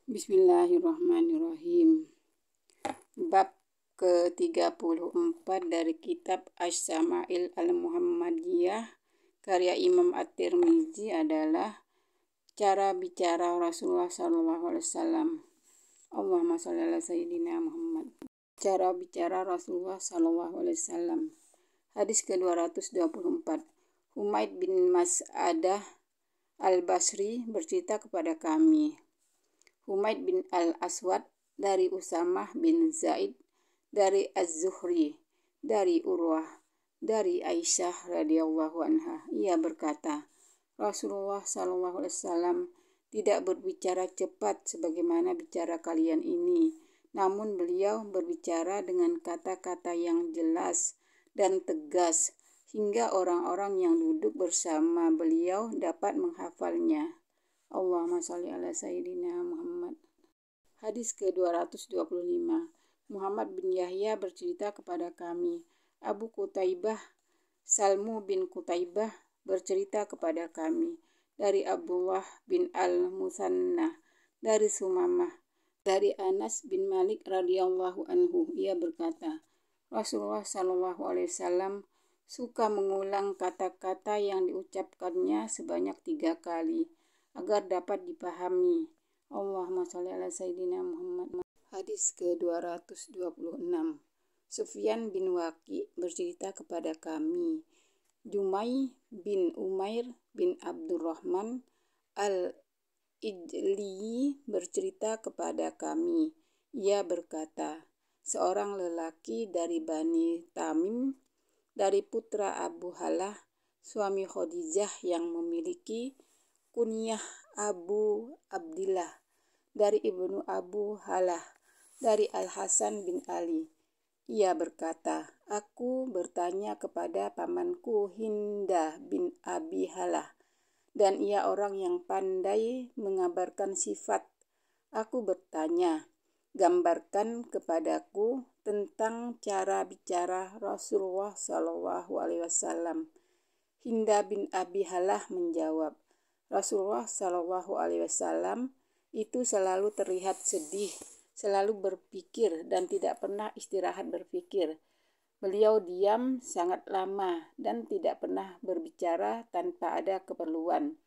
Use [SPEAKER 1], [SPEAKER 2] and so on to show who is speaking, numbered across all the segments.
[SPEAKER 1] Bismillahirrahmanirrahim. Bab ke-34 dari kitab Asy-Syama'il Al-Muhammadiyah karya Imam At-Tirmizi adalah cara bicara Rasulullah SAW. Allahumma shalli ala sayyidina Muhammad. Cara bicara Rasulullah SAW. Hadis ke-224. Humaid bin Mas'adah Al-Basri bercerita kepada kami. Humaid bin Al-Aswad dari Usamah bin Zaid, dari Az-Zuhri, dari Urwah, dari Aisyah radhiyallahu anha. Ia berkata, Rasulullah SAW tidak berbicara cepat sebagaimana bicara kalian ini, namun beliau berbicara dengan kata-kata yang jelas dan tegas, hingga orang-orang yang duduk bersama beliau dapat menghafalnya. Allahumma shalli ala sayyidina Muhammad. Hadis ke-225. Muhammad bin Yahya bercerita kepada kami. Abu Qutaibah, Salmu bin Qutaibah bercerita kepada kami. Dari Abdullah bin Al-Musanna, dari Sumamah, dari Anas bin Malik radhiyallahu anhu. Ia berkata, Rasulullah SAW suka mengulang kata-kata yang diucapkannya sebanyak 3 kali agar dapat dipahami. Allahumma shalli ala sayyidina Muhammad. Hadis ke-226. Sufyan bin Waqi bercerita kepada kami. Jumai bin Umair bin Abdurrahman Al-Ijli bercerita kepada kami. Ia berkata, seorang lelaki dari Bani Tamim, dari putra Abu Halah, suami Khadijah yang memiliki kunyah Abu Abdillah, dari ibnu Abu Halah, dari Al-Hasan bin Ali. Ia berkata, aku bertanya kepada pamanku Hinda bin Abi Halah, dan ia orang yang pandai mengabarkan sifat. Aku bertanya, gambarkan kepadaku tentang cara bicara Rasulullah SAW. Hinda bin Abi Halah menjawab, Rasulullah SAW itu selalu terlihat sedih, selalu berpikir dan tidak pernah istirahat berpikir. Beliau diam sangat lama dan tidak pernah berbicara tanpa ada keperluan.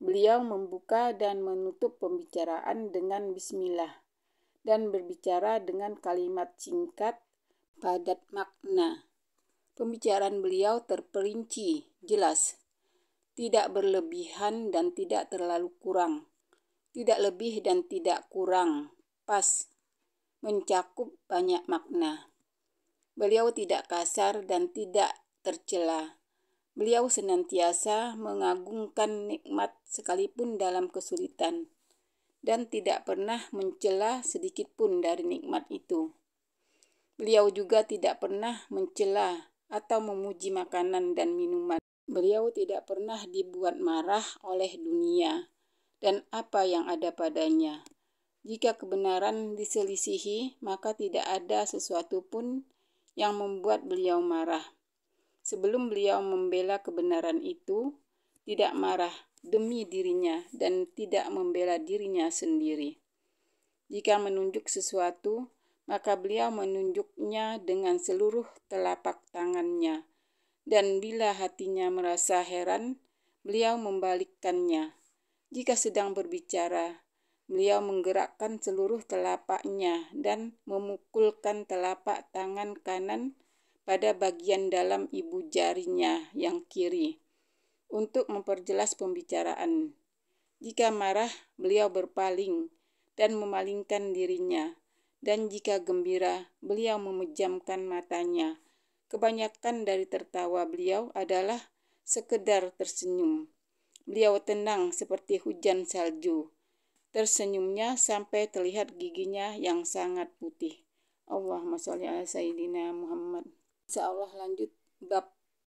[SPEAKER 1] Beliau membuka dan menutup pembicaraan dengan bismillah dan berbicara dengan kalimat singkat, padat makna. Pembicaraan beliau terperinci, jelas. Tidak berlebihan dan tidak terlalu kurang. Tidak lebih dan tidak kurang. Pas. Mencakup banyak makna. Beliau tidak kasar dan tidak tercela. Beliau senantiasa mengagungkan nikmat sekalipun dalam kesulitan, dan tidak pernah mencela sedikit pun dari nikmat itu. Beliau juga tidak pernah mencela atau memuji makanan dan minuman. Beliau tidak pernah dibuat marah oleh dunia dan apa yang ada padanya. Jika kebenaran diselisihi, maka tidak ada sesuatu pun yang membuat beliau marah. Sebelum beliau membela kebenaran itu, tidak marah demi dirinya dan tidak membela dirinya sendiri. Jika menunjuk sesuatu, maka beliau menunjuknya dengan seluruh telapak tangannya. Dan bila hatinya merasa heran, beliau membalikkannya. Jika sedang berbicara, beliau menggerakkan seluruh telapaknya dan memukulkan telapak tangan kanan pada bagian dalam ibu jarinya yang kiri untuk memperjelas pembicaraan. Jika marah, beliau berpaling dan memalingkan dirinya, dan jika gembira, beliau memejamkan matanya. Kebanyakan dari tertawa beliau adalah sekedar tersenyum. Beliau tenang seperti hujan salju. Tersenyumnya sampai terlihat giginya yang sangat putih. Allahumma sholli ala sayyidina Muhammad. Insyaallah lanjut bab